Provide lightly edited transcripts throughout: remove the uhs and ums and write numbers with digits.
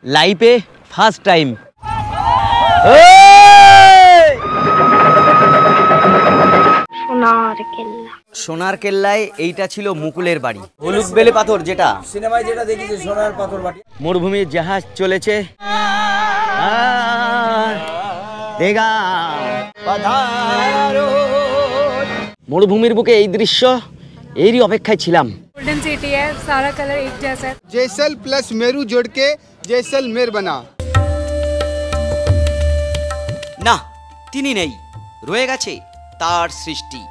লাইফে first time. সোনার কেল্লায় এইটা ছিল মুকুলের বাড়ি, হলুদ বেলে পাথর, যেটা সিনেমায় যেটা দেখেছি সোনার পাথর বাটি। মরুভূমির জাহাজ চলেছে, মরুভূমির বুকে এই দৃশ্য, এরই অপেক্ষায় ছিলাম। गोल्डन सिटी है, सारा कलर एक जैसा है। जैसल प्लस मेरू जोड़ के जैसलमेर बना। না, তিনি নেই, রয়ে গেছে তার সৃষ্টি।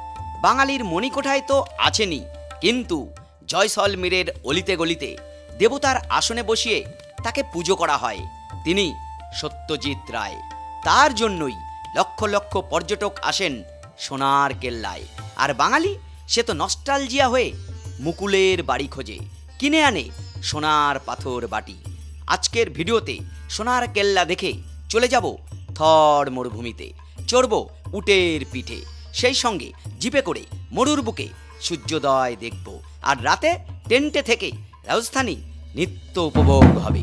বাঙালির মণিকোঠায় তো আছেনই, কিন্তু জয়সলমীরের অলিতে গলিতে দেবতার আসনে বসিয়ে তাকে পুজো করা হয়। তিনি সত্যজিৎ রায়। তার জন্যই লক্ষ লক্ষ পর্যটক আসেন সোনার কেল্লায়। আর বাঙালি সে তো নস্টালজিয়া হয়ে মুকুলের বাড়ি খোঁজে, কিনে আনে সোনার পাথর বাটি। আজকের ভিডিওতে সোনার কেল্লা দেখে চলে যাব থর মরুভূমিতে, চড়ব উটের পিঠে, সেই সঙ্গে জিপে করে মরুর বুকে সূর্যোদয় দেখব, আর রাতে টেন্টে থেকে রাজস্থানী নৃত্য উপভোগ হবে।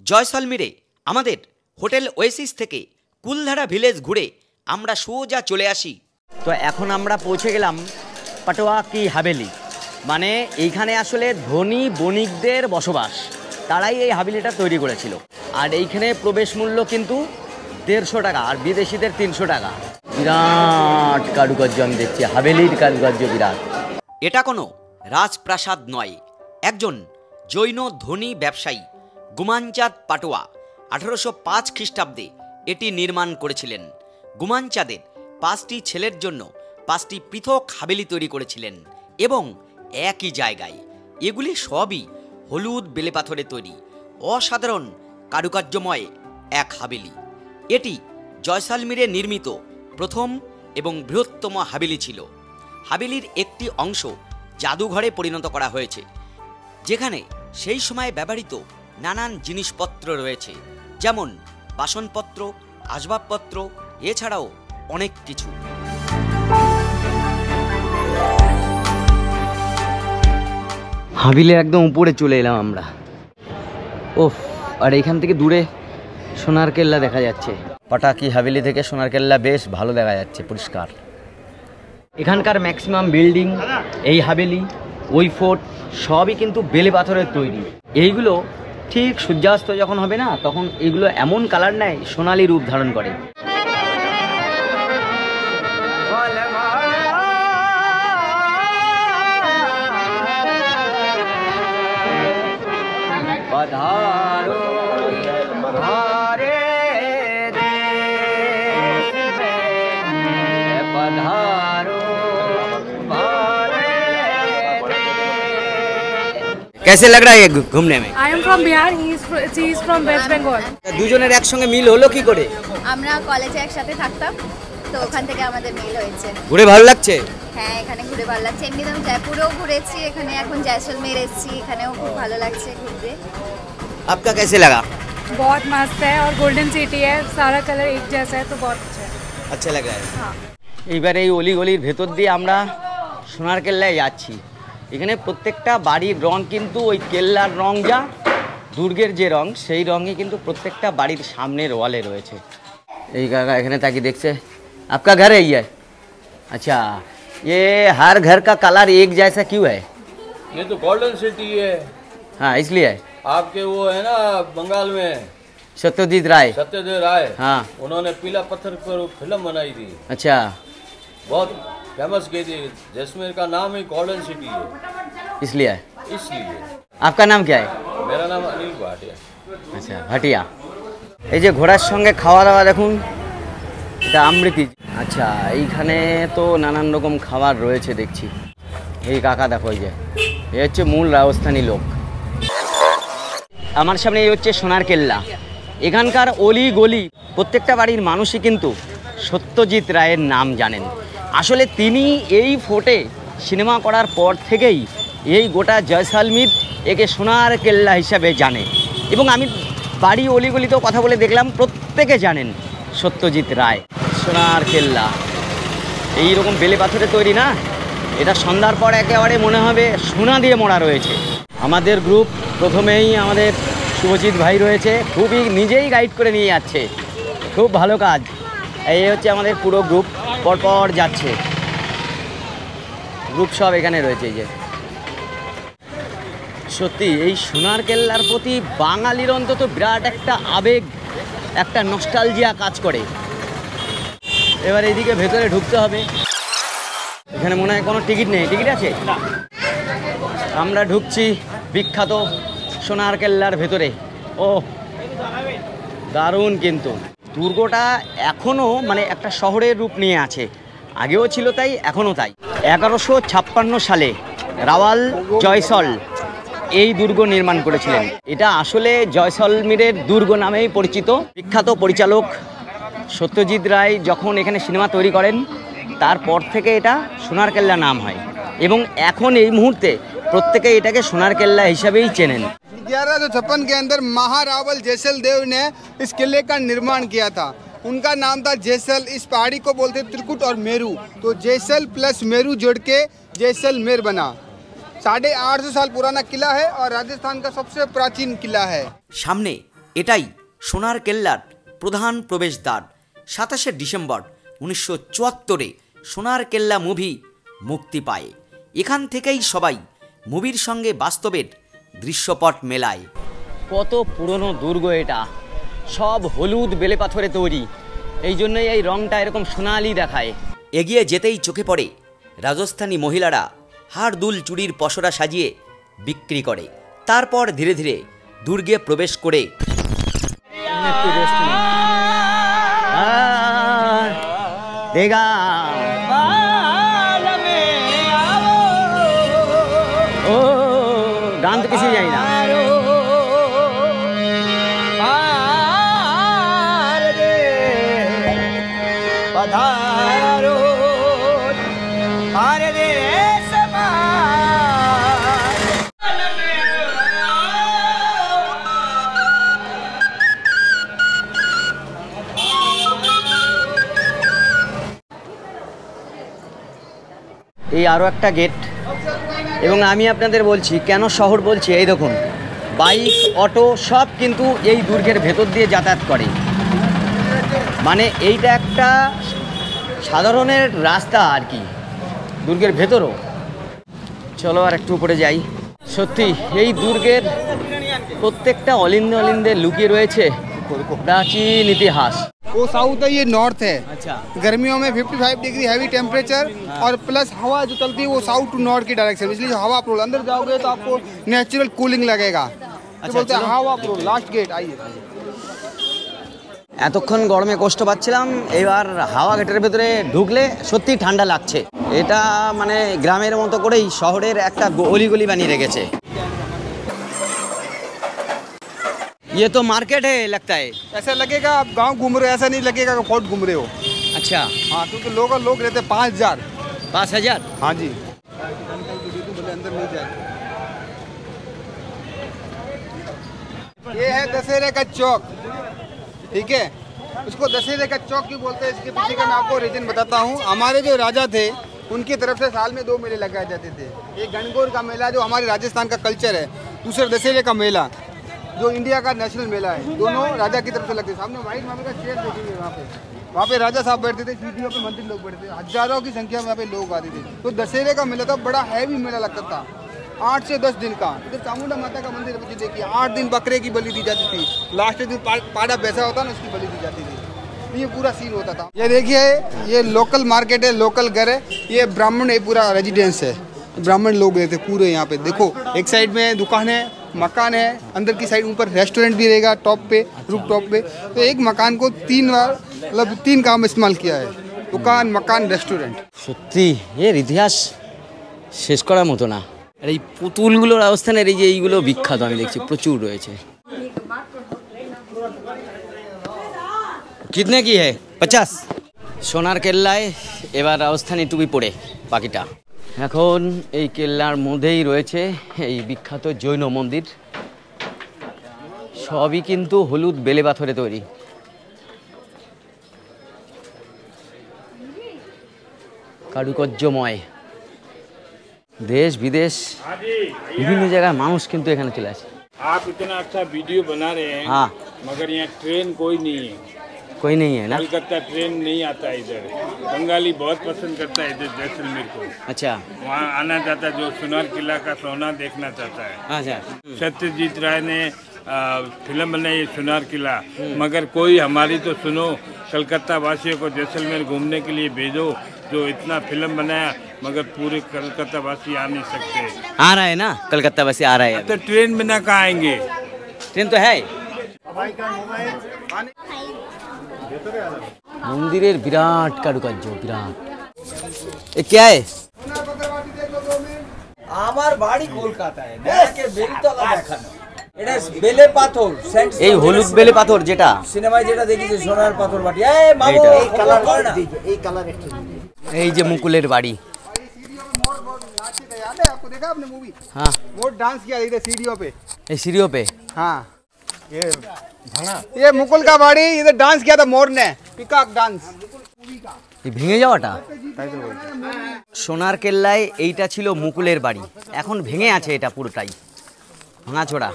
জয়সলমীরে আমাদের হোটেল ওয়েসিস থেকে কুলধারা ভিলেজ ঘুরে আমরা সোজা চলে আসি। তো এখন আমরা পৌঁছে গেলাম পাটোয়া কি হাভেলি, মানে এইখানে আসলে ধনী বণিকদের বসবাস, তারাই এই হাভেলিটা তৈরি করেছিল। আর এইখানে প্রবেশ মূল্য কিন্তু 150 টাকা, আর বিদেশিদের 300 টাকা। বিরাট কারুকার্য আমি দেখছি, হাভেলির কারুকার্য বিরাট। এটা কোনো রাজপ্রাসাদ নয়, একজন জৈন ধনী ব্যবসায়ী গুমানচাঁদ পাটোয়া 1805 খ্রিস্টাব্দে এটি নির্মাণ করেছিলেন। গুমানচাঁদের 5টি ছেলের জন্য 5টি পৃথক হাভেলি তৈরি করেছিলেন, এবং একই জায়গায়। এগুলি সবই হলুদ বেলেপাথরে তৈরি, অসাধারণ কারুকার্যময় এক হাভেলি। এটি জয়সলমীরে নির্মিত প্রথম এবং বৃহত্তম হাভেলি ছিল। হাভেলির একটি অংশ জাদুঘরে পরিণত করা হয়েছে, যেখানে সেই সময় ব্যবহৃত নানান জিনিসপত্র রয়েছে, যেমন বাসনপত্র, আসবাবপত্র, এছাড়াও অনেক কিছু। হাভেলির একদম উপরে চলে এলাম আমরা। ওফ, আর এখান থেকে দূরে সোনার কেল্লা দেখা যাচ্ছে। পাটাকি হাভেলি থেকে সোনার কেল্লা বেশ ভালো দেখা যাচ্ছে, পরিষ্কার। এখানকার ম্যাক্সিমাম বিল্ডিং, এই হাভেলি, ওই ফোর্ট সবই কিন্তু বেলে পাথরের তৈরি। এইগুলো ঠিক সূর্যাস্ত যখন হবে না, তখন এগুলো এমন কালার নেয়, সোনালি রূপ ধারণ করে। कैसे लग रहा है घूमने में? I am from Bihar, she is from West Bengal. দুজনের একসঙ্গে মিল হলো কি করে? আমরা কলেজে একসাথে থাকতাম, তো ওখান থেকে আমাদের মিল হয়েছে। ঘুরে ভালো লাগছে? হ্যাঁ, এখানে ঘুরে ভালো লাগছে। এমনি তো আমি জয়পুরেও ঘুরেছি, এখানে এখন জয়সলমের এসেছি, এখানেও খুব ভালো লাগছে ঘুরতে। आपका कैसे लगा? बहुत मस्त है, और गोल्डन सिटी है, सारा कलर एक जैसा है, तो बहुत अच्छा है। अच्छा लग रहा है। এইবার এই অলি গলির ভেতর দিয়ে আমরা সোনার কেল্লায় যাচ্ছি। এখানে প্রত্যেকটা বাড়ির রং কিন্তু ওই কেল্লার রং, যা দুর্গের যে রং, সেই রঙই কিন্তু প্রত্যেকটা বাড়ির সামনের ওয়ালে রয়েছে। এই কাকা এখানে তাকিয়ে দেখছে। आपका घर है ये? अच्छा, ये हर घर का कलर एक जैसा क्यों है? ये तो गोल्डन सिटी है। हाँ, इसलिए आपके वो है ना बंगाल में सत्यजीत राय। सत्यदेव राय, हाँ, उन्होंने पीला पत्थर पर फिल्म बनाई थी, अच्छा, बहुत फेमस की थी। जैसलमेर का नाम ही गोल्डन सिटी है, इसलिए। इसलिए। आपका नाम क्या है? मेरा नाम अनिल भाटिया। আচ্ছা, ভাটিয়া। এই যে ঘোড়ার সঙ্গে খাওয়া দাওয়া দেখুন, এটা আমৃতি। আচ্ছা, এইখানে তো নানান রকম খাবার রয়েছে দেখছি। এই কাকা দেখো, এই যে এই হচ্ছে মূল রাজস্থানী লোক। আমার সামনে এই হচ্ছে সোনার কেল্লা। এখানকার অলি গলি প্রত্যেকটা বাড়ির মানুষই কিন্তু সত্যজিৎ রায়ের নাম জানেন। আসলে তিনি এই ফোর্টে সিনেমা করার পর থেকেই এই গোটা জয়সলমীর একে সোনার কেল্লা হিসাবে জানে, এবং আমি বাড়ি অলিগলিতেও কথা বলে দেখলাম, প্রত্যেকে জানেন সত্যজিৎ রায়। সোনার কেল্লা এইরকম বেলে পাথরে তৈরি না, এটা সন্ধ্যার পর একেবারে মনে হবে সোনা দিয়ে মোড়া রয়েছে। আমাদের গ্রুপ প্রথমেই আমাদের শুভজিৎ ভাই রয়েছে, খুবই নিজেই গাইড করে নিয়ে যাচ্ছে, খুব ভালো কাজ। এই হচ্ছে আমাদের পুরো গ্রুপ পরপর যাচ্ছে, গ্রুপ সব এখানে রয়েছে। এই যে সত্যি এই সোনার কেল্লার প্রতি বাঙালির অন্তত বিরাট একটা আবেগ, একটা নস্টালজিয়া কাজ করে। এবার এইদিকে ভেতরে ঢুকতে হবে, এখানে মনে হয় কোনো টিকিট নেই, টিকিট আছে? আমরা ঢুকছি বিখ্যাত সোনার কেল্লার ভেতরে। ও দারুণ, কিন্তু দুর্গটা এখনও মানে একটা শহরের রূপ নিয়ে আছে, আগেও ছিল তাই, এখনও তাই। 1156 সালে রাওয়াল জয়সল এই দুর্গ নির্মাণ করেছিলেন। এটা আসলে জয়সলমীরের দুর্গ নামেই পরিচিত। বিখ্যাত পরিচালক সত্যজিৎ রায় যখন এখানে সিনেমা তৈরি করেন, তারপর থেকে এটা সোনার কেল্লা নাম হয়, এবং এখন এই মুহূর্তে প্রত্যেকে এটাকে সোনার কেল্লা হিসাবেই চেনেন। 1156 के अंदर महारावल जैसल देव ने इस किले का निर्माण किया था। उनका नाम था जैसल। इस पहाड़ी को बोलते त्रिकुट और मेरू, तो जैसल प्लस मेरू जोड़ के जैसलमेर बना। 850 साल पुराना किला है और राजस्थान का सबसे प्राचीन किला है। সামনে এটাই সোনার কেল্লার প্রধান প্রবেশদ্বার। 27শে ডিসেম্বর 1974-এ সোনার কেল্লা মুভি মুক্তি পায়। এখান থেকেই সবাই মুভির সঙ্গে বাস্তবের দৃশ্যপট মেলায়। কত পুরনো দুর্গ এটা, সব হলুদ বেলে পাথরে তৈরি, এই জন্যই এই রংটা এরকম সোনালি দেখায়। এগিয়ে যেতেই চোখে পড়ে রাজস্থানী মহিলারা হাড়দুল চুড়ির পসরা সাজিয়ে বিক্রি করে। তারপর ধীরে ধীরে দুর্গে প্রবেশ করে ও গান তো কিছুই জানি না। এই আরও একটা গেট, এবং আমি আপনাদের বলছি কেন শহর বলছি, এই দেখুন বাইক অটো সব কিন্তু এই দুর্গের ভেতর দিয়ে যাতায়াত করে, মানে এইটা একটা সাধারণের রাস্তা আর কি, দুর্গের ভেতরও। চলো আর একটু উপরে যাই। সত্যি এই দুর্গের প্রত্যেকটা অলিন্দে অলিন্দে লুকিয়ে রয়েছে प्राचीन इतिहास। वो साउथ है, ये नॉर्थ है। अच्छा, गर्मियों में 55 डिग्री हैवी टेम्परेचर और प्लस हवा जो चलती है वो साउथ टू नॉर्थ की डायरेक्शन, इसलिए हवा प्रो अंदर जाओगे तो आपको नेचुरल कूलिंग लगेगा। तो बोलते हैं हावा प्रो। लास्ट गेट आइए। এতক্ষণ গরমে কষ্ট পাচ্ছিলাম, এবার হাওয়া গেটের ভেতরে ঢুকলে সত্যি ঠান্ডা লাগছে। এটা মানে গ্রামের মতো করেই শহরের একটা গলি বানিয়ে রেখেছে। ये तो मार्केट है लगता है। ऐसा लगेगा आप गांव घूम रहे हो, ऐसा नहीं लगेगा कि फोर्ट घूम रहे हो। अच्छा, हाँ, क्योंकि लोग रहते 5000। 5000? हाँ जी। अंदर नहीं जाए। ये है दशहरे का चौक, ठीक है। उसको दशहरे का चौक क्यों बोलते हैं, इसके पीछे का मैं आपको रीजन बताता हूँ। हमारे जो राजा थे उनकी तरफ से साल में 2 मेले लगाए जाते थे। एक गणगौर का मेला जो हमारे राजस्थान का कल्चर है, दूसरा दशहरे का मेला जो इंडिया का नेशनल मेला है। दोनों राजा की तरफ से लगते। सामने व्हाइट मार्बल का चेयर देखेंगे, वहाँ पे राजा साहब बैठते थे, सीढ़ियों पे मंत्री लोग बैठते थे, हजारों की संख्या में यहाँ पे लोग आते थे। तो दशहरे का मेला था, बड़ा हैवी मेला लगता था, 8 से 10 दिन का। इधर चामुंडा माता का मंदिर मुझे देखिए, 8 दिन बकरे की बलि दी जाती थी, लास्ट दिन पाड़ा बैसा होता ना उसकी बलि दी जाती थी। ये पूरा सीन होता था। ये देखिए, ये लोकल मार्केट है, लोकल घर है, ये ब्राह्मण है, पूरा रेजिडेंस है, ब्राह्मण लोग रहते पूरे यहाँ पे। देखो एक साइड में दुकान है, मकान है, अंदर की साइड ऊपर रेस्टोरेंट भी रहेगा टॉप पे, रूफ टॉप पे। तो एक मकान को 3 बार मतलब 3 काम इस्तेमाल किया है, दुकान, मकान, रेस्टोरेंट। সত্যি এর ইতিহাস শেষ করার মতো না। আর এই পুতুলগুলোর অবস্থানের এই যে এইগুলো বিখ্যাত আমি দেখছি প্রচুর রয়েছে। কিতনে কি है 50? সোনার কেল্লায় এবার রাজস্থানী টুপি পরে বাকিটা। এখন এই কেল্লার মধ্যেই রয়েছে এই বিখ্যাত জৈন মন্দির, সবই কিন্তু হলুদ বেলে পাথরে তৈরি। কারুকার্যময় দেশ বিদেশ বিভিন্ন জায়গার মানুষ কিন্তু এখানে চলে আসে। आप इतना अच्छा वीडियो बना रहे हैं हाँ मगर यहाँ ट्रेन कोई नहीं है, कोई नहीं है ना। कलकत्ता ट्रेन नहीं आता इधर। बंगाली बहुत पसंद करता है इधर जैसलमेर को, अच्छा वहाँ आना चाहता है, जो सुनार किला का सोना देखना चाहता है। अच्छा सत्यजीत राय ने फिल्म बनाई सुनार किला, मगर कोई हमारी तो सुनो, कलकत्ता वासियों को जैसलमेर घूमने के लिए भेजो, जो इतना फिल्म बनाया मगर पूरे कलकत्ता वासी आ नहीं सकते। आ रहा है ना, कलकत्ता वैसे आ रहा है तो ट्रेन बिना कहाँ आएंगे? ट्रेन तो है। मंदिर विराट कारुकार्য বিরাট। ये क्या है? আমার বাড়ি কলকাতায়, দেখে বেলতলা দেখানো। এটা বেলে পাথর, এই হলুদ বেলে পাথর যেটা সিনেমায় যেটা দেখেছি সোনার পাথর বাটি। এই মামু এইটা। এই কালার করে না। এই যে মুকুলের বাড়ি। याद है आपको? देखा आपने मूवी? हाँ मोर डांस किया इधर सीढ़ियों पे। এই सीढ़ियों पे। हाँ ये मुकुल का बाड़ी, इधर डांस किया था मोर ने, पिकॉक डांस। এই ভেঙে যাওয়াটা সোনার কেল্লায় এইটা ছিল মুকুলের বাড়ি, এখন ভেঙে আছে এটা পুরোটাই ভাঙাচোরা।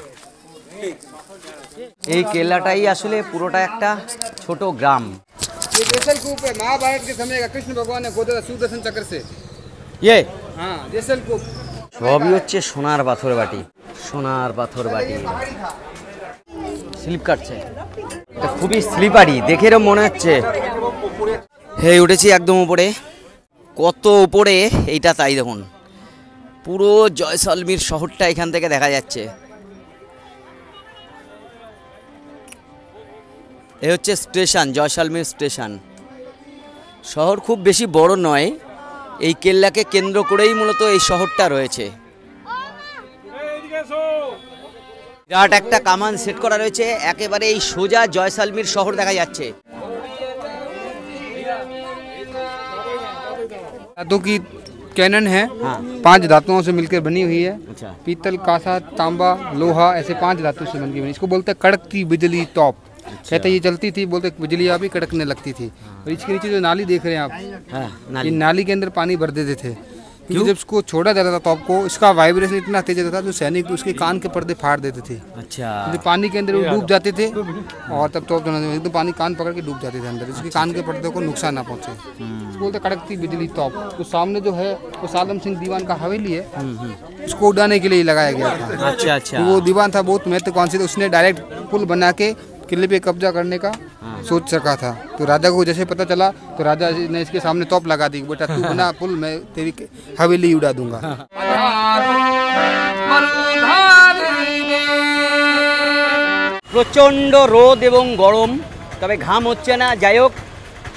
এই কেল্লাটাই আসলে পুরোটা একটা ছোট গ্রাম। ये जैसलकूप है, महाभारत के समय का, कृष्ण भगवान ने खोदा था सुदर्शन चक्र से। ইয়ে हाँ जैसलकूप সবই হচ্ছে সোনার পাথর বাটি, সোনার পাথর বাটি। স্লিপ কাটছে, এটা খুবই স্লিপারি, দেখে এরকম মনে হচ্ছে। হে উঠেছি একদম উপরে, কত উপরে এইটা তাই দেখুন, পুরো জয়সলমীর শহরটা এখান থেকে দেখা যাচ্ছে। এই হচ্ছে স্টেশন, জয়সলমীর স্টেশন। শহর খুব বেশি বড় নয়, এই কেল্লাকে কেন্দ্র করেই মূলত এই শহরটা রয়েছে। বিরাট একটা কামান সেট করা রয়েছে, একেবারে এই সোজা জয়সলমীর শহর দেখা যাচ্ছে। धातु की कैनन है, हाँ 5 धातुओं से मिलकर बनी हुई है। अच्छा पीतल, कांसा, तांबा, लोहा, ऐसे 5 धातु से बनकर बनी। इसको बोलते हैं कड़कती बिजली टॉप। कहते ये चलती थी, बोलते बिजली अभी कड़कने लगती थी। और इसके नीचे जो नाली देख रहे हैं आप, हाँ ये नाली। नाली के अंदर पानी भर देते थे, क्योंकि जब इसको छोड़ा जाता था टॉप को, इसका वाइब्रेशन इतना तेज होता था जो सैनिक उसके कान के पर्दे फाड़ देते थे। अच्छा जो पानी के अंदर वो डूब जाते थे, और तब तो एकदम पानी कान पकड़ के डूब जाते थे अंदर, इसके कान के पर्दे को नुकसान ना पहुंचे। इसको बोलते कड़कती बिजली टॉप। तो सामने जो है वो सालम सिंह दीवान का हवेली है, उसको उड़ाने के लिए लगाया गया था। अच्छा अच्छा वो दीवान था बहुत महत्वाकांक्षी था, उसने डायरेक्ट पुल बना के किले पे कब्जा करने का सोच सका था। तो राजा को जैसे पता चला तो राजा ने इसके सामने तोप लगा दी, बेटा तू बना पुल, मैं तेरी हवेली उड़ा दूंगा। প্রচণ্ড রোদ এবং গরম, তবে ঘাম হচ্ছে না। যাই হোক,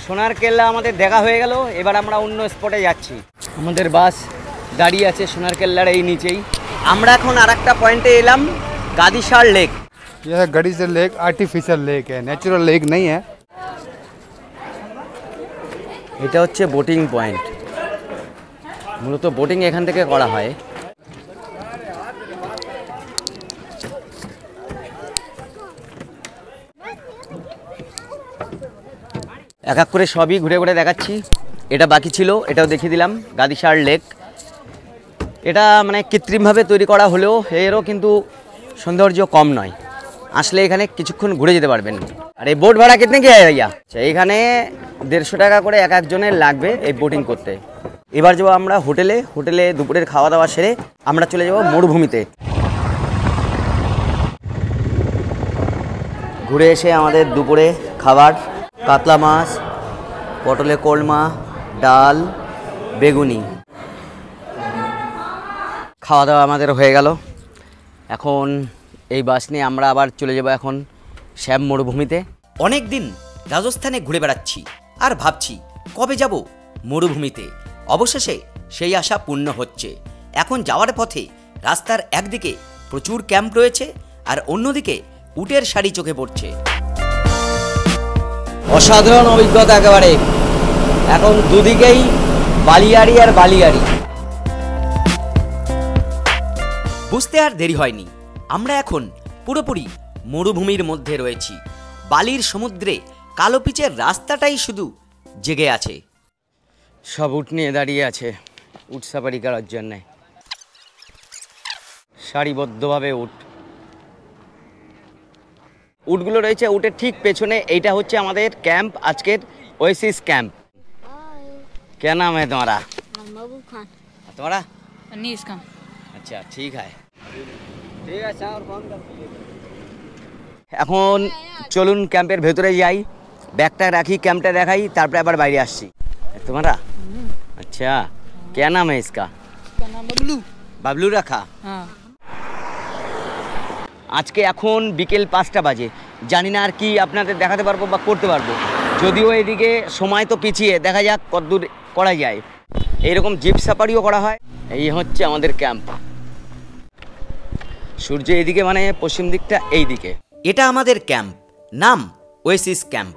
সোনার কেল্লা আমাদের দেখা হয়ে গেল, এবার আমরা অন্য স্পটে যাচ্ছি। আমাদের বাস দাঁড়িয়ে আছে সোনার কেল্লার এই নিচেই। আমরা এখন আর একটা পয়েন্টে এলাম, গাদিসার লেক। यह गड़ीसर लेक आर्टिफिशियल लेक है, नेचुरल लेक नहीं है। এটা হচ্ছে বোটিং পয়েন্ট, মূলত বোটিং এখান থেকে করা হয়। এক এক করে সবই ঘুরে ঘুরে দেখাচ্ছি। এটা বাকি ছিল, এটাও দেখিয়ে দিলাম, গাদিসার লেক। এটা মানে কৃত্রিমভাবে তৈরি করা হলেও এরও কিন্তু সৌন্দর্য কম নয়। আসলে এখানে কিছুক্ষণ ঘুরে যেতে পারবেন। আর এই বোট ভাড়া কিতনে কি হয় ভাইয়া? এখানে 150 টাকা করে এক একজনের লাগবে এই বোটিং করতে। এবার যাবো আমরা হোটেলে। হোটেলে দুপুরের খাওয়া দাওয়া সেরে আমরা চলে যাব মরুভূমিতে। ঘুরে এসে আমাদের দুপুরে খাবার, কাতলা মাছ, পটলে কোলমা, ডাল, বেগুনি, খাওয়া দাওয়া আমাদের হয়ে গেল। এখন এই বাস নিয়ে আমরা আবার চলে যাব এখন শ্যাম মরুভূমিতে। অনেক দিন রাজস্থানে ঘুরে বেড়াচ্ছি আর ভাবছি কবে যাব মরুভূমিতে। অবশেষে সেই আশা পূর্ণ হচ্ছে। এখন যাওয়ার পথে রাস্তার একদিকে প্রচুর ক্যাম্প রয়েছে আর অন্যদিকে উটের শাড়ি চোখে পড়ছে। অসাধারণ অভিজ্ঞতা একেবারে। এখন দুদিকেই বালিয়াড়ি আর বালিয়াড়ি। বুঝতে আর দেরি হয়নি, আমরা এখন পুরোপুরি মরুভূমির মধ্যে রয়েছি। বালির সমুদ্রে কালো পিচের রাস্তাটাই শুধু জেগে আছে। সব উট নিয়ে দাঁড়িয়ে আছে উট সাফারি করার জন্যে, সারিবদ্ধভাবে উট। উটগুলো রয়েছে উটের ঠিক পেছনে। এইটা হচ্ছে আমাদের ক্যাম্প, আজকের ওয়েসিস ক্যাম্প। क्या नाम है तुम्हारा? महबूब खान। तुम्हारा? अनीस का। अच्छा ठीक है। এখন চলুন ক্যাম্পের ভেতরে যাই, ব্যাগটা রাখি, ক্যাম্পটা দেখাই, তারপরে আবার বাইরে আসছি। तुम्हारा? अच्छा क्या नाम है इसका? इसका नाम बबलू। বাবলু রাখা। हाँ। আজকে এখন বিকেল 5টা বাজে, জানি না আর কি আপনাদের দেখাতে পারবো বা করতে পারবো, যদিও এদিকে সময় তো পিছিয়ে, দেখা যাক কতদূর করা যায়। এইরকম জিপ সাফারিও করা হয়। এই হচ্ছে আমাদের ক্যাম্প, সূর্য এইদিকে মানে পশ্চিম দিকটা এই দিকে। এটা আমাদের ক্যাম্প, নাম ওয়েসিস ক্যাম্প।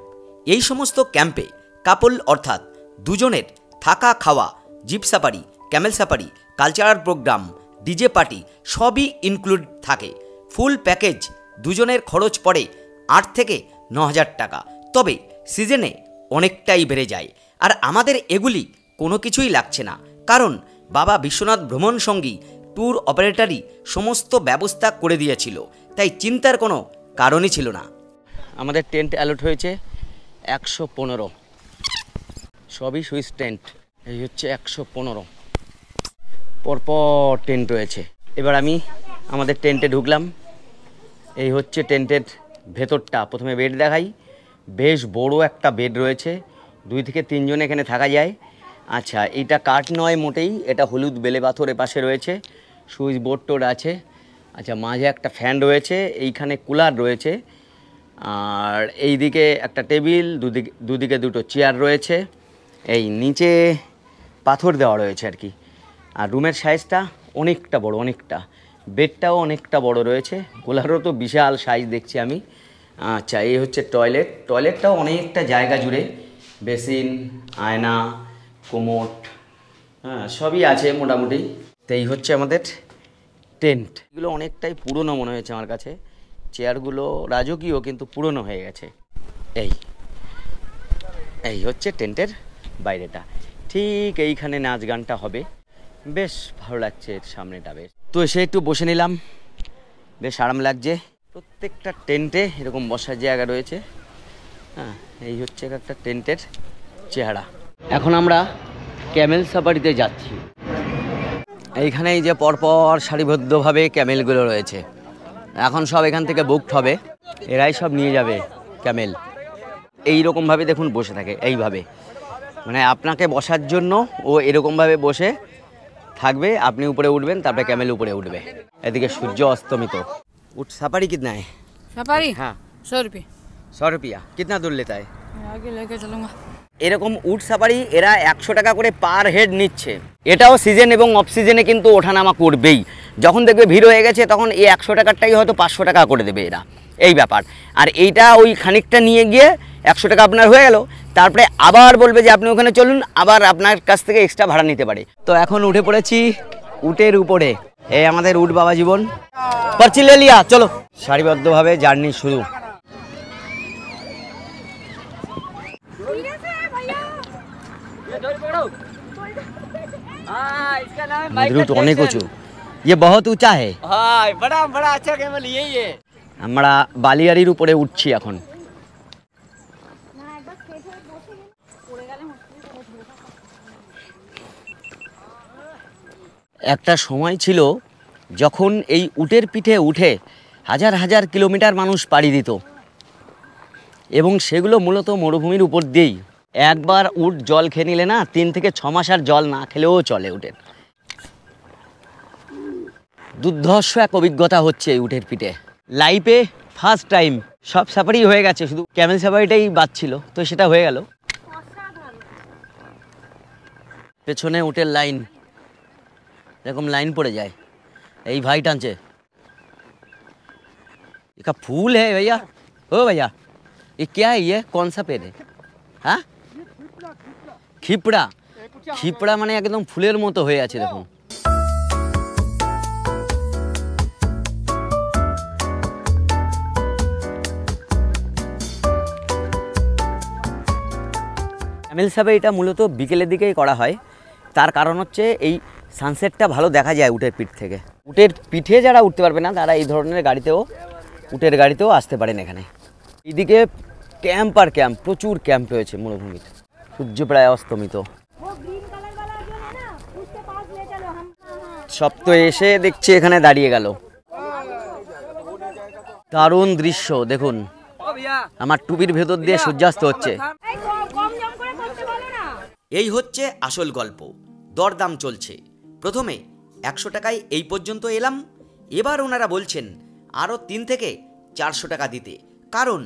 এই সমস্ত ক্যাম্পে কাপল অর্থাৎ দুজনের থাকা খাওয়া, jeep safari, camel safari, cultural programme, DJ party সবই ইনক্লুড থাকে। ফুল প্যাকেজ দুজনের খরচ পড়ে 8 থেকে 9,000 টাকা। তবে সিজনে অনেকটাই বেড়ে যায়। আর আমাদের এগুলি কোনো কিছুই লাগছে না, কারণ বাবা বিশ্বনাথ ভ্রমণ সঙ্গী ট্যুর অপারেটরই সমস্ত ব্যবস্থা করে দিয়েছিল, তাই চিন্তার কোনো কারণই ছিল না। আমাদের টেন্ট অ্যালট হয়েছে 115, সবই সুইস টেন্ট। এই হচ্ছে 115 পরপর টেন্ট রয়েছে। এবার আমি আমাদের টেন্টে ঢুকলাম। এই হচ্ছে টেন্টের ভেতরটা। প্রথমে বেড দেখাই, বেশ বড় একটা বেড রয়েছে, 2 থেকে 3 জন এখানে থাকা যায়। আচ্ছা এইটা কাঠ নয় মোটেই, এটা হলুদ বেলে পাথর এপাশে রয়েছে, সুইচ বোর্ড টোড আছে। আচ্ছা মাঝে একটা ফ্যান রয়েছে, এইখানে কুলার রয়েছে, আর এই দিকে একটা টেবিল, দুদিকে 2টো চেয়ার রয়েছে। এই নিচে পাথর দেওয়া রয়েছে আর কি। আর রুমের সাইজটা অনেকটা বড়, অনেকটা। বেডটাও অনেকটা বড় রয়েছে, কুলারও তো বিশাল সাইজ দেখছি আমি। আচ্ছা এই হচ্ছে টয়লেট, টয়লেটটাও অনেকটা জায়গা জুড়ে, বেসিন, আয়না, কোমোট, হ্যাঁ সবই আছে মোটামুটি। তো এই হচ্ছে আমাদের টেন্ট। এগুলো অনেকটাই পুরনো মনে হয়েছে আমার কাছে, চেয়ারগুলো রাজকীয় কিন্তু পুরনো হয়ে গেছে। এই হচ্ছে টেন্টের বাইরেটা, ঠিক এইখানে নাচ গানটা হবে, বেশ ভালো লাগছে এর সামনেটা। বেশ তো এসে একটু বসে নিলাম, বেশ আরাম লাগছে। প্রত্যেকটা টেন্টে এরকম বসার জায়গা রয়েছে। হ্যাঁ এই হচ্ছে একটা টেন্টের চেহারা। এখন আমরা ক্যামেল সাফারিতে যাচ্ছি। এইখানে এই যে পরপর সারিবদ্ধভাবে ক্যামেলগুলো রয়েছে, এখন সব এখান থেকে বুকড হবে, এরাই সব নিয়ে যাবে ক্যামেল। এইরকমভাবে দেখুন বসে থাকে, এইভাবে মানে আপনাকে বসার জন্য ও এরকমভাবে বসে থাকবে, আপনি উপরে উঠবেন, তারপরে ক্যামেল উপরে উঠবে। এদিকে সূর্য অস্তমিত। उठ सफारी कितना है? सफारी? हाँ 100 रुपये। 100 रुपया। कितना दूर लेता है? आगे लेके चलूँगा। এরকম উট সাফারি এরা 100 টাকা করে পার হেড নিচ্ছে। এটাও সিজন এবং অফ সিজনে কিন্তু ওঠানামা করবেই। যখন দেখবে ভিড় হয়ে গেছে তখন এই 100 টাকারটাই হয়তো 500 টাকা করে দেবে এরা, এই ব্যাপার। আর এইটা ওই খানিকটা নিয়ে গিয়ে 100 টাকা আপনার হয়ে গেল, তারপরে আবার বলবে যে আপনি ওখানে চলুন, আবার আপনার কাছ থেকে এক্সট্রা ভাড়া নিতে পারে। তো এখন উঠে পড়েছি উটের উপরে। এই আমাদের উট বাবা জীবন, পারচি লে লিয়া, চলো। সারিবদ্ধভাবে জার্নি শুরু। मधुरूट অনেক উঁচু, ये बहुत ऊंचा है। हाँ बड़ा बड़ा अच्छा कैमल यही है। আমরা বালিয়াড়ির উপরে উঠছি এখন। একটা সময় ছিল যখন এই উটের পিঠে উঠে হাজার হাজার কিলোমিটার মানুষ পাড়ি দিত, এবং সেগুলো মূলত মরুভূমির উপর দিয়েই। একবার উট জল খেয়ে নিলে না 3 থেকে 6 মাস আর জল না খেলেও চলে উটের। দুর্ধর্ষ এক অভিজ্ঞতা হচ্ছে এই উটের পিঠে, লাইফে ফার্স্ট টাইম। সব সাফারি হয়ে গেছে, শুধু ক্যামেল সাফারিটাই বাদ ছিল, তো সেটা হয়ে গেল। পেছনে উটের লাইন, এরকম লাইন পড়ে যায়। এই ভাই টানছে। इसका फूल है भैया। ओ भैया ये क्या है, ये कौन सा पेड़ है? हाँ খিপড়া। খিপড়া মানে একদম ফুলের মতো হয়ে আছে দেখুন। ক্যামেল সাফারিটা মূলত বিকেলের দিকেই করা হয়, তার কারণ হচ্ছে এই সানসেটটা ভালো দেখা যায় উটের পিঠ থেকে। উটের পিঠে যারা উঠতে পারবে না তারা এই ধরনের গাড়িতেও, উটের গাড়িতেও আসতে পারেন এখানে। এইদিকে ক্যাম্প আর ক্যাম্প, প্রচুর ক্যাম্প হয়েছে মরুভূমিতে। সূর্য প্রায় অস্তমিত, সব তো এসে দেখছি এখানে দাঁড়িয়ে গেল। দারুণ দৃশ্য দেখুন, আমার টুপির ভেতর দিয়ে সূর্যাস্ত হচ্ছে। এই হচ্ছে আসল গল্প। দরদাম চলছে। প্রথমে 100 টাকায় এই পর্যন্ত এলাম, এবার ওনারা বলছেন আরও 3 থেকে 400 টাকা দিতে, কারণ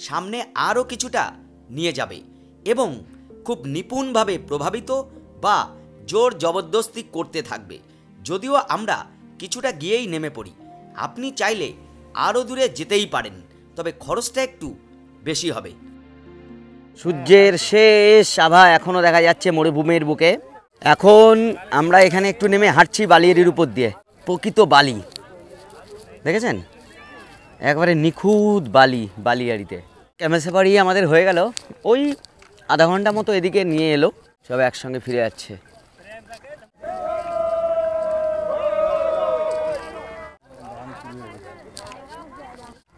সামনে আরও কিছুটা নিয়ে যাবে এবং খুব নিপুণভাবে প্রভাবিত বা জোর জবরদস্তি করতে থাকবে। যদিও আমরা কিছুটা গিয়েই নেমে পড়ি, আপনি চাইলে আরও দূরে যেতেই পারেন, তবে খরচটা একটু বেশি হবে। সূর্যের শেষ আভা এখনও দেখা যাচ্ছে মরুভূমির বুকে। এখন আমরা এখানে একটু নেমে হাঁটছি বালিয়াড়ির উপর দিয়ে। প্রকৃত বালি দেখেছেন, একবারে নিখুঁত বালি বালিয়াড়িতে। ক্যামেল সাফারি আমাদের হয়ে গেল, ওই আধা ঘন্টা মতো এদিকে নিয়ে এলো, সব একসঙ্গে ফিরে যাচ্ছে।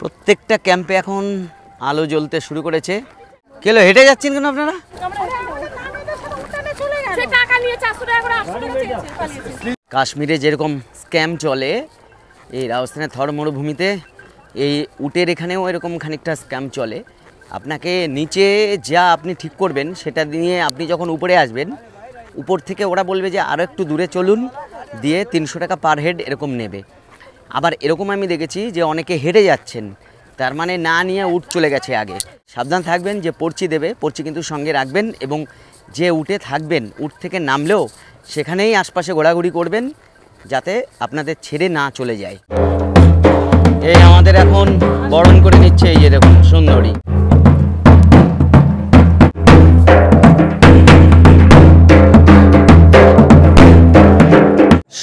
প্রত্যেকটা ক্যাম্পে এখন আলো জ্বলতে শুরু করেছে। কেলো হেঁটে যাচ্ছেন কেন আপনারা? কাশ্মীরে যেরকম স্ক্যাম চলে, এই রাজস্থানের থর মরুভূমিতে এই উটের এখানেও এরকম খানিকটা স্ক্যাম চলে। আপনাকে নিচে যা আপনি ঠিক করবেন সেটা নিয়ে আপনি যখন উপরে আসবেন, উপর থেকে ওরা বলবে যে আরও একটু দূরে চলুন, দিয়ে 300 টাকা পার হেড এরকম নেবে। আবার এরকম আমি দেখেছি যে অনেকে হেঁটে যাচ্ছেন, তার মানে না নিয়ে উট চলে গেছে আগে। সাবধান থাকবেন, যে পর্চি দেবে পর্চি কিন্তু সঙ্গে রাখবেন, এবং যে উটে থাকবেন উট থেকে নামলেও সেখানেই আশপাশে ঘোরাঘুরি করবেন, যাতে আপনাদের ছেড়ে না চলে যায়। এই আমাদের এখন বরণ করে নিচ্ছে, এই যে দেখুন সুন্দরী।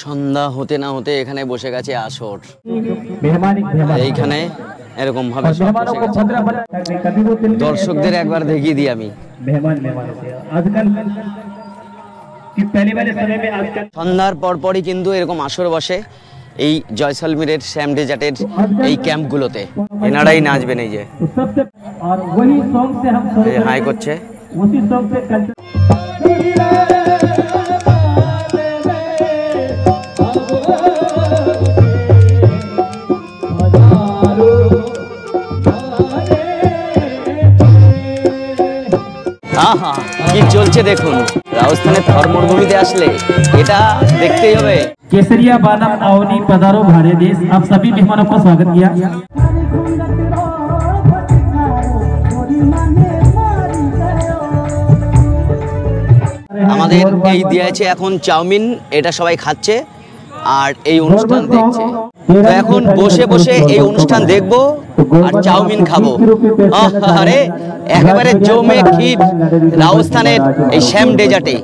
সন্ধ্যা হতে না হতে এখানে বসে গেছে আসর। এইখানে এরকম ভাবে দর্শকদের একবার দেখিয়ে দিই আমি। সন্ধ্যার পরপরই কিন্তু এরকম আসর বসে এই জয়সলমীরের শ্যাম ডেজার্টের এই ক্যাম্পগুলোতে। এনারাই নাচবেন, এই যে হাই করছে। আহা কি চলছে দেখুন, রাজস্থানের থর মরুভূমিতে আসলে এটা দেখতেই হবে। केसरिया बादाम अवनी पधारो भारत देश, आप सभी मेहमानों का स्वागत किया। আমাদের এই দিয়েছে এখন চাউমিন, এটা সবাই খাচ্ছে আর এই অনুষ্ঠান দেখছে। তো এখন বসে বসে এই অনুষ্ঠান দেখবো আর চাউমিন খাবো। আরে একেবারে জমে ক্ষীর রাজস্থানের এই শ্যাম ডেজার্টে।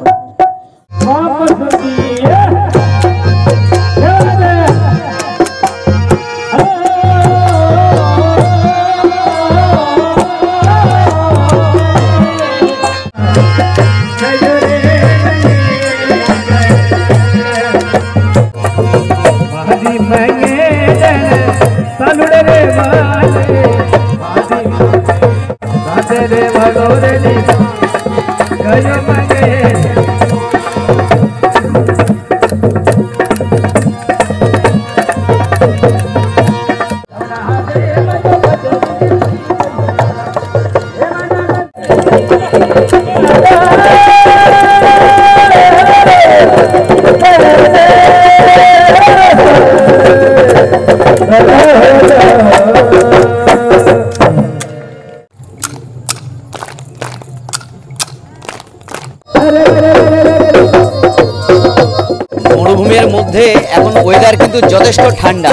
মরুভূমির মধ্যে এখন ওয়েদার কিন্তু যথেষ্ট ঠান্ডা।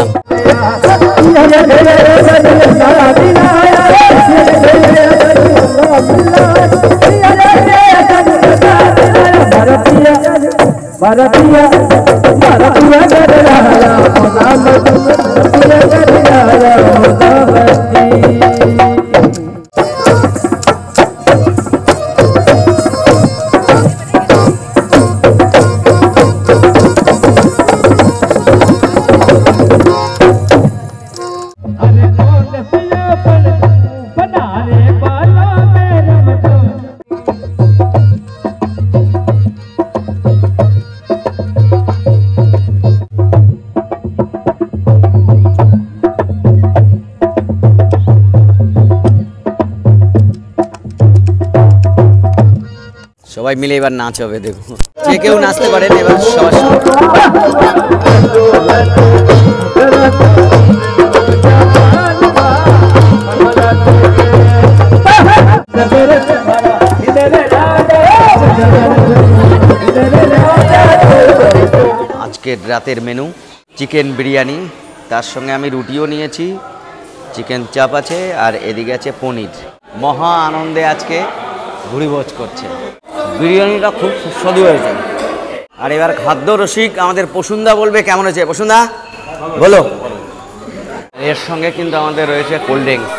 সবাই মিলে এবার নাচ হবে, দেখো যে কেউ নাচতে পারেন এবার সবার আজকের রাতের মেনু চিকেন বিরিয়ানি, তার সঙ্গে আমি রুটিও নিয়েছি, চিকেন চাপ আছে, আর এদিকে আছে পনির। মহা আনন্দে আজকে ভুরিভোজ করছে। বিরিয়ানিটা খুব সুস্বাদু হয়েছে। আর এবার খাদ্য রসিক আমাদের প্রসুন্দা বলবে কেমন হয়েছে। প্রসুন্দা বলো। এর সঙ্গে কিন্তু আমাদের রয়েছে cold drinks.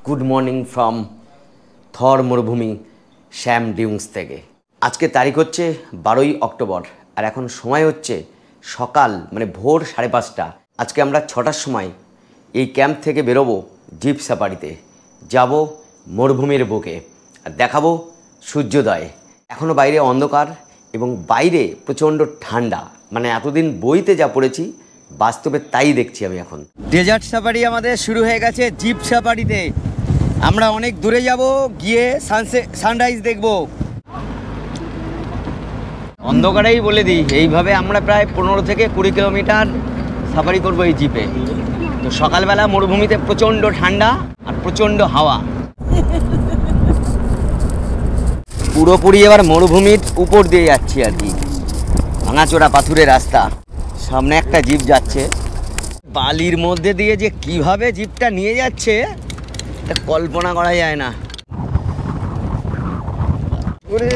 Good morning from Thar মরুভূমি শ্যাম ডিউংস থেকে। আজকে তারিখ হচ্ছে 12ই অক্টোবর, আর এখন সময় হচ্ছে সকাল মানে ভোর 5:30। আজকে আমরা 6টার সময় এই ক্যাম্প থেকে বেরোবো জিপ সাফারিতে, যাব মরুভূমির বুকে আর দেখাবো সূর্যোদয়। এখনও বাইরে অন্ধকার এবং বাইরে প্রচণ্ড ঠান্ডা, মানে এতদিন বইতে যা পড়েছি বাস্তবে তাই দেখছি আমি এখন। ডেজার্ট সাফারি আমাদের শুরু হয়ে গেছে জিপ সাফারিতে। আমরা অনেক দূরে যাব, গিয়ে সানরাইজ দেখব। অন্ধকারেই বলে দিই, এইভাবে আমরা প্রায় 15 থেকে 20 কিলোমিটার সাফারি করবো এই জিপে। তো সকালবেলা মরুভূমিতে প্রচণ্ড ঠান্ডা আর প্রচণ্ড হাওয়া, পুরোপুরি এবার মরুভূমির উপর দিয়ে যাচ্ছি আর কি, ভাঙাচোরা পাথুরে রাস্তা। সামনে একটা জিপ যাচ্ছে, বালির মধ্যে দিয়ে যে কিভাবে জিপটা নিয়ে যাচ্ছে এটা কল্পনা করা যায় না।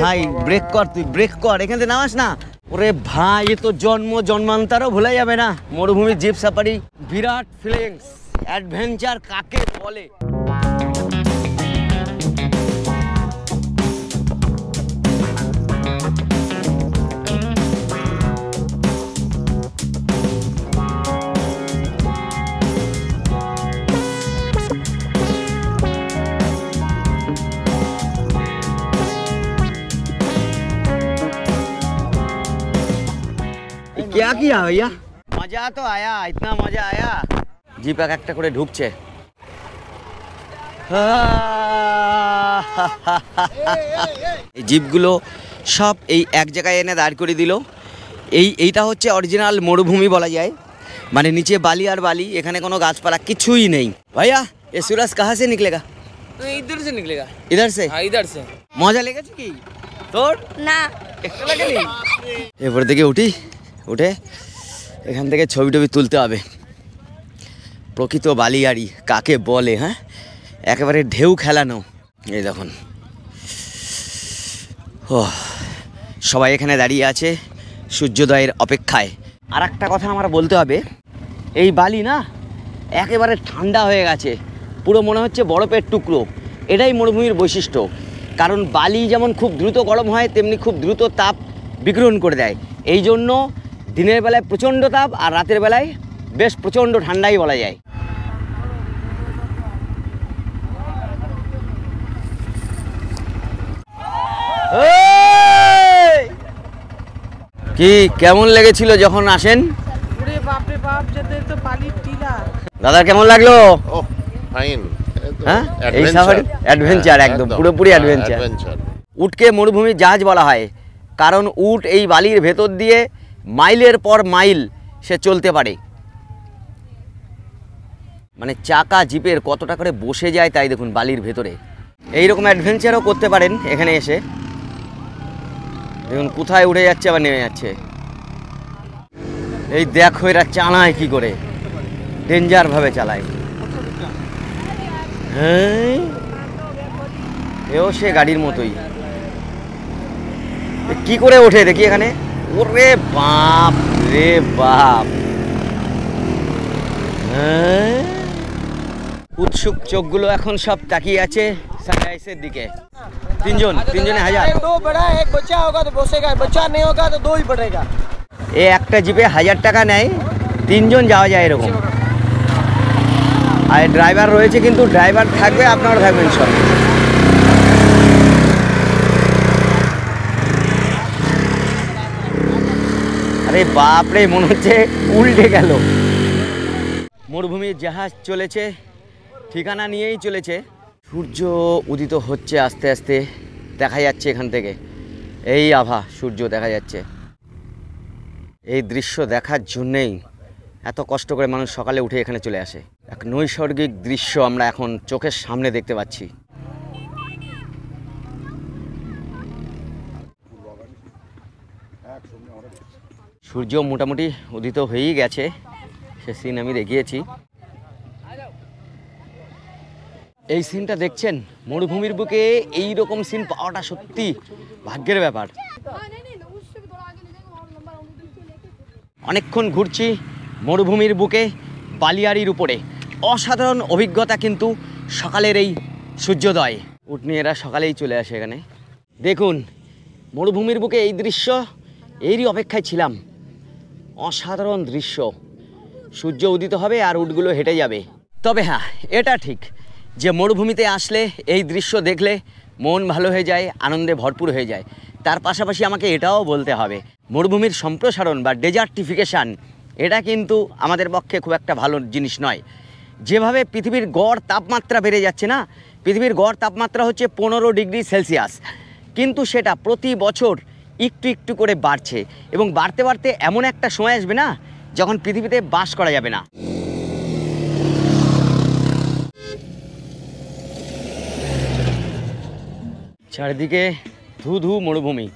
ভাই ব্রেক কর, তুই ব্রেক কর, এখান থেকে নামাস না। ওরে ভাই, এ তো জন্মান্তরও ভোলা যাবে না। মরুভূমির জিপ সাফারি বিরাট ফিলিংস। অ্যাডভেঞ্চার কাকে বলে? क्या किया भैया? मजा तो आया, इतना मजा आया। জিপ এক একটা করে ঢুকছে। এই জিপগুলো সব এই এক জায়গায় এনে দাঁড় করে দিল। এইটা হচ্ছে অরিজিনাল মরুভূমি বলা যায়, মানে নিচে বালি আর বালি, এখানে কোনো গাছপালা কিছুই নেই। ভাইয়া ये सूरज कहाँ से निकलेगा? इधर से निकलेगा। इधर से? हाँ इधर से। মজা লেগেছে কি তোর? না, একটু লাগেনি। এরপর থেকে উঠে এখান থেকে ছবি টবি তুলতে হবে। প্রকৃত বালিয়াড়ি কাকে বলে, হ্যাঁ, একেবারে ঢেউ খেলানো। এই দেখুন, ও সবাই এখানে দাঁড়িয়ে আছে সূর্যোদয়ের অপেক্ষায়। আর একটা কথা আমার বলতে হবে, এই বালি না একেবারে ঠান্ডা হয়ে গেছে, পুরো মনে হচ্ছে বরফের টুকরো। এটাই মরুভূমির বৈশিষ্ট্য, কারণ বালি যেমন খুব দ্রুত গরম হয়, তেমনি খুব দ্রুত তাপ বিকিরণ করে দেয়। এই জন্য দিনের বেলায় প্রচণ্ড তাপ আর রাতের বেলায় বেশ প্রচণ্ড ঠান্ডাই বলা যায়। কি কেমন লেগেছিল যখন আসেন? দাদা কেমন লাগলো? হ্যাঁ, এই সাফারি অ্যাডভেঞ্চার, একদম পুরোপুরি অ্যাডভেঞ্চার। উটকে মরুভূমির জাহাজ বলা হয়, কারণ উট এই বালির ভেতর দিয়ে মাইলের পর মাইল সে চলতে পারে। মানে চাকা জিপের কতটা করে বসে যায় তাই দেখুন বালির ভেতরে। এইরকম অ্যাডভেঞ্চারও করতে পারেন এখানে এসে। দেখুন কোথায় উঠে যাচ্ছে আবার নেমে যাচ্ছে। এই দেখো এরা চালায় কি করে, ডেঞ্জার ভাবে চালায়। হ্যাঁ, এও সে গাড়ির মতোই। কি করে ওঠে দেখি এখানে। ওরে বাপ রে বাপ। হ্যাঁ, উৎসুক চোখগুলো এখন সব তাকিয়ে আছে সানরাইজের দিকে। তিনজনে 1000। दो बड़ा एक बच्चा होगा तो बसेगा, बच्चा नहीं होगा तो 2 ही पड़ेगा। এ একটা জিপে 1000 টাকা নেয়, 3 জন যাওয়া যায় এরকম। আর ড্রাইভার রয়েছে, কিন্তু ড্রাইভার থাকবে, আপনারা থাকবেন সব। আরে বাপরে, মনে হচ্ছে উল্টে গেল। মরুভূমির জাহাজ চলেছে, ঠিকানা নিয়েই চলেছে। সূর্য উদিত হচ্ছে আস্তে আস্তে, দেখা যাচ্ছে এখান থেকে, এই আভা সূর্য দেখা যাচ্ছে। এই দৃশ্য দেখার জন্যেই এত কষ্ট করে মানুষ সকালে উঠে এখানে চলে আসে। এক নৈসর্গিক দৃশ্য আমরা এখন চোখের সামনে দেখতে পাচ্ছি। সূর্য মোটামুটি উদিত হয়েই গেছে, সে সিন আমি দেখিয়েছি। এই সিনটা দেখছেন, মরুভূমির বুকে এই রকম সিন পাওয়াটা সত্যি ভাগ্যের ব্যাপার। অনেকক্ষণ ঘুরছি মরুভূমির বুকে বালিয়াড়ির উপরে। অসাধারণ অভিজ্ঞতা কিন্তু সকালের এই সূর্যোদয়। উট নিয়ে এরা সকালেই চলে আসে এখানে। দেখুন মরুভূমির বুকে এই দৃশ্য, এরই অপেক্ষায় ছিলাম। অসাধারণ দৃশ্য, সূর্য উদিত হবে আর উটগুলো হেঁটে যাবে। তবে হ্যাঁ, এটা ঠিক যে মরুভূমিতে আসলে এই দৃশ্য দেখলে মন ভালো হয়ে যায়, আনন্দে ভরপুর হয়ে যায়। তার পাশাপাশি আমাকে এটাও বলতে হবে, মরুভূমির সম্প্রসারণ বা ডেজার্টিফিকেশান এটা কিন্তু আমাদের পক্ষে খুব একটা ভালো জিনিস নয়। যেভাবে পৃথিবীর গড় তাপমাত্রা বেড়ে যাচ্ছে না, পৃথিবীর গড় তাপমাত্রা হচ্ছে 15 ডিগ্রি সেলসিয়াস, কিন্তু সেটা প্রতি বছর একটু একটু করে বাড়ছে এবং বাড়তে বাড়তে এমন একটা সময় আসবে না যখন পৃথিবীতে বাস করা যাবে না। চারিদিকে ধু ধু মরুভূমি,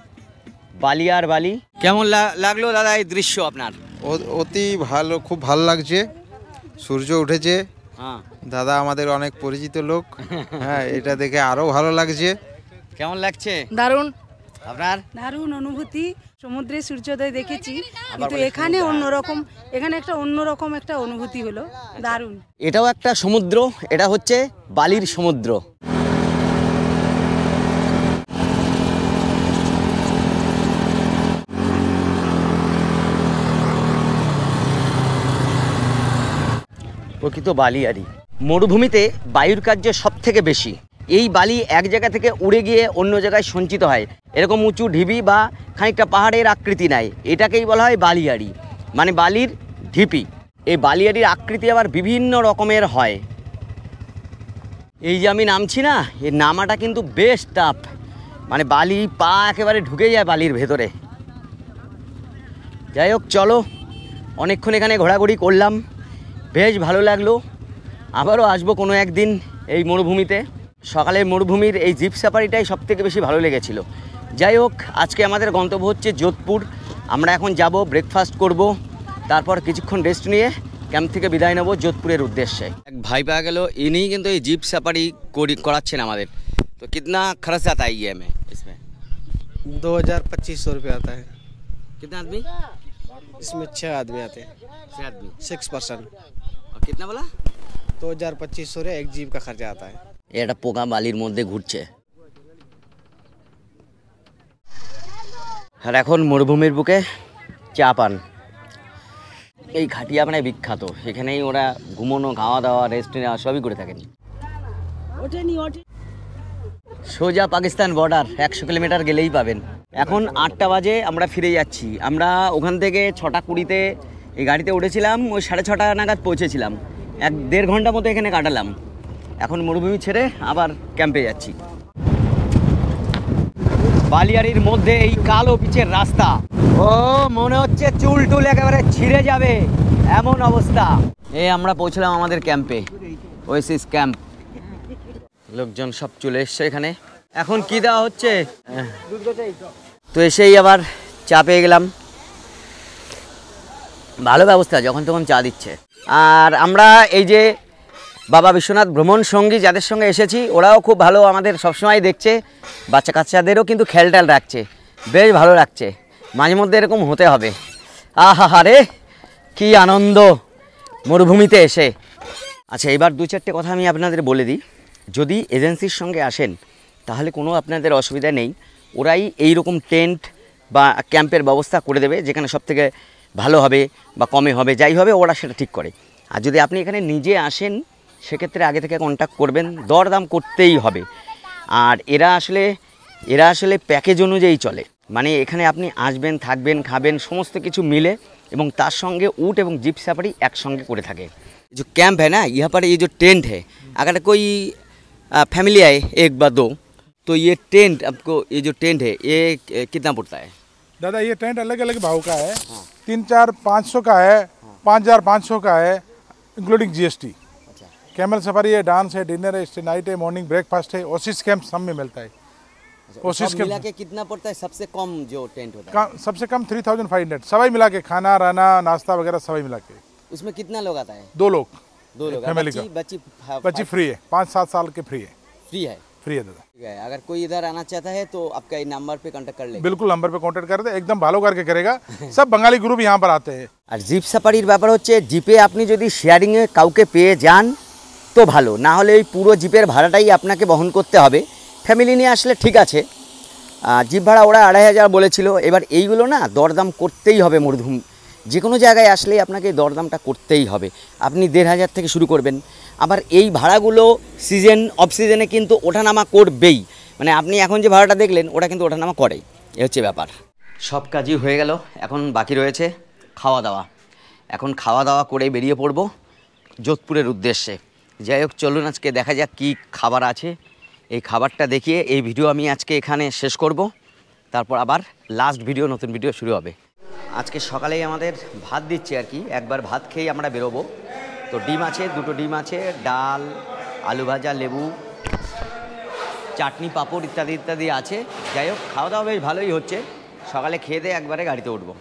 বালি আর বালি। কেমন লাগলো দাদা এই দৃশ্য আপনার? অতি ভালো, খুব ভালো লাগছে। সূর্য উঠেছে, হ্যাঁ দাদা আমাদের অনেক পরিচিত লোক। হ্যাঁ, এটা দেখে আরও ভালো লাগছে। কেমন লাগছে? দারুণ। আপনার? দারুণ অনুভূতি। সমুদ্রে সূর্যোদয় দেখেছি, কিন্তু এখানে অন্যরকম, এখানে একটা অন্যরকম একটা অনুভূতি হলো। দারুণ। এটাও একটা সমুদ্র, এটা হচ্ছে বালির সমুদ্র। প্রকৃত বালিয়াড়ি। মরুভূমিতে বায়ুর কার্য সব থেকে বেশি। এই বালি এক জায়গা থেকে উড়ে গিয়ে অন্য জায়গায় সঞ্চিত হয়, এরকম উঁচু ঢিবি বা খানিকটা পাহাড়ের আকৃতি নেয়। এটাকেই বলা হয় বালিয়াড়ি, মানে বালির ঢিপি। এই বালিয়াড়ির আকৃতি আবার বিভিন্ন রকমের হয়। এই যে আমি নামছি না, এই নামাটা কিন্তু বেশ টাফ, মানে বালি পা একেবারে ঢুকে যায় বালির ভেতরে। যাই হোক, চলো, অনেকক্ষণ এখানে ঘোরাঘুরি করলাম, বেশ ভালো লাগলো। আবারও আসবো কোনো একদিন এই মরুভূমিতে। সকালের মরুভূমির এই জিপ সাফারিটাই সবথেকে বেশি ভালো লেগেছিল। যাই হোক, আজকে আমাদের গন্তব্য হচ্ছে যোধপুর। আমরা এখন যাব, ব্রেকফাস্ট করব, তারপর কিছুক্ষণ রেস্ট নিয়ে ক্যাম্প থেকে বিদায় নেব যোধপুরের উদ্দেশ্যে। এক ভাই পাওয়া গেল, ইনিই কিন্তু এই জিপ সাফারি করাচ্ছেন আমাদের। তো কিतना खर्च आता है ये में इसमें? 2000-2500 रुपये आता है। कितना आदमी? इसमें 6 आदमी आते हैं। 6 आदमी, 6 पर्सन। और कितना बोला? 2000-2500 एक जीप का खर्चा आता है। এটা পোকা বালির মধ্যে ঘুরছে। আর এখন মরুভূমির বুকে চা পান। এই খাটিয়া মানে বিখ্যাত, এখানেই ওরা ঘুমানো, খাওয়া দাওয়া, রেস্ট নেওয়া সবই করে থাকেন। সোজা পাকিস্তান বর্ডার, 100 কিলোমিটার গেলেই পাবেন। এখন 8টা বাজে, আমরা ফিরে যাচ্ছি। আমরা ওখান থেকে 6টা 20-তে এই গাড়িতে উঠেছিলাম, ওই 6:30 নাগাদ পৌঁছেছিলাম। 1-1.5 ঘন্টা মতো এখানে কাটালাম। এখন মরুভূমি ছেড়ে আবার ক্যাম্পে যাচ্ছি। বালিয়াড়ির মধ্যে এই কালো পিচের রাস্তা, ও মনে হচ্ছে চুল টুল একেবারে ছিঁড়ে যাবে এমন অবস্থা। এই আমরা পৌঁছলাম আমাদের ক্যাম্পে, ওয়েসিস ক্যাম্প। লোকজন সব চলে এসছে এখানে। এখন কি দেওয়া হচ্ছে? তো এসেই আবার চা পেয়ে গেলাম। ভালো ব্যবস্থা, যখন তখন চা দিচ্ছে। আর আমরা এই যে বাবা বিশ্বনাথ ভ্রমণ সঙ্গী যাদের সঙ্গে এসেছি, ওরাও খুব ভালো, আমাদের সবসময় দেখছে। বাচ্চা কাচ্চাদেরও কিন্তু খেয়াল রাখছে, বেশ ভালো লাগছে। মাঝে মধ্যে এরকম হতে হবে। আহা রে, কি আনন্দ মরুভূমিতে এসে। আচ্ছা, এবার 2-4টে কথা আমি আপনাদের বলে দিই। যদি এজেন্সির সঙ্গে আসেন তাহলে কোনো আপনাদের অসুবিধা নেই, ওরাই এই রকম টেন্ট বা ক্যাম্পের ব্যবস্থা করে দেবে, যেখানে সবথেকে ভালো হবে বা কমে হবে, যাই হবে ওরা সেটা ঠিক করে। আর যদি আপনি এখানে নিজে আসেন সেক্ষেত্রে আগে থেকে কন্ট্যাক্ট করবেন, দরদাম করতেই হবে। আর এরা আসলে প্যাকেজ অনুযায়ী চলে, মানে এখানে আপনি আসবেন, থাকবেন, খাবেন, সমস্ত কিছু মিলে, এবং তার সঙ্গে ऊँट এবং জিপ सफारी একসঙ্গে করে থাকে। जो कैंप है ना, यहाँ पर ये जो टेंट है, अगर कोई फैमिली आए 1 বা 2, तो ये टेंट आपको, ये जो टेंट है ये कितना पड़ता है? दादा ये टेंट अलग अलग भाव का है। 3-4-500 का है, 5,500 का है इंक्लूडिंग GST। कैमल सफारी है, डांस है, डिनर है, स्टे नाइट है, मॉर्निंग ब्रेकफास्ट है, ओसिस कैंप सब में मिलता है। ओसिस कैंप मिला के कितना पड़ता है सबसे कम जो टेंट होता है? सबसे कम 3,500 सवाई मिला के, खाना रहना नाश्ता वगैरह सवाई मिला के। उसमें कितना लोग आता है? 2 लोग फैमिली का। बच्ची फ्री है, 5-7 साल के फ्री है। फ्री है दादा। ठीक है, अगर कोई इधर आना चाहता है तो आपका ये नंबर पे कांटेक्ट कर ले। बिल्कुल नंबर पे कांटेक्ट कर दे, एकदम ভালো करके करेगा। सब बंगाली ग्रुप यहाँ पर आते हैं। আর জিপ সাফারির ব্যাপার হচ্ছে জিপে আপনি যদি শেয়ারিংয়ে কাউকে পেয়ে যান তো ভালো, না হলে ওই পুরো জিপের ভাড়াটাই আপনাকে বহন করতে হবে। ফ্যামিলি নিয়ে আসলে ঠিক আছে, জিপ ভাড়া ওরা 2,500 বলেছিল। এবার এইগুলো না দরদাম করতেই হবে মরধুম, যে কোনো জায়গায় আসলেই আপনাকে দরদামটা করতেই হবে। আপনি 1,500 থেকে শুরু করবেন। আবার এই ভাড়াগুলো সিজন অফ সিজনে কিন্তু ওঠানামা করবেই, মানে আপনি এখন যে ভাড়াটা দেখলেন ওটা কিন্তু ওঠানামা করেই, এ হচ্ছে ব্যাপার। সব কাজই হয়ে গেল, এখন বাকি রয়েছে খাওয়া দাওয়া। এখন খাওয়া দাওয়া করে বেরিয়ে পড়ব যোধপুরের উদ্দেশ্যে। যাই হোক, চলুন আজকে দেখা যাক কী খাবার আছে। এই খাবারটা দেখিয়ে এই ভিডিও আমি আজকে এখানে শেষ করব, তারপর আবার লাস্ট ভিডিও, নতুন ভিডিও শুরু হবে। আজকে সকালেই আমাদের ভাত দিচ্ছে আর কি, একবার ভাত খেয়েই আমরা বেরোবো। তো ডিম আছে, 2টো ডিম আছে, ডাল, আলু ভাজা, লেবু, চাটনি, পাঁপড় ইত্যাদি ইত্যাদি আছে। যাই হোক, খাওয়া দাওয়া বেশ ভালোই হচ্ছে। সকালে খেয়ে দিয়ে একবারে গাড়িতে উঠবো।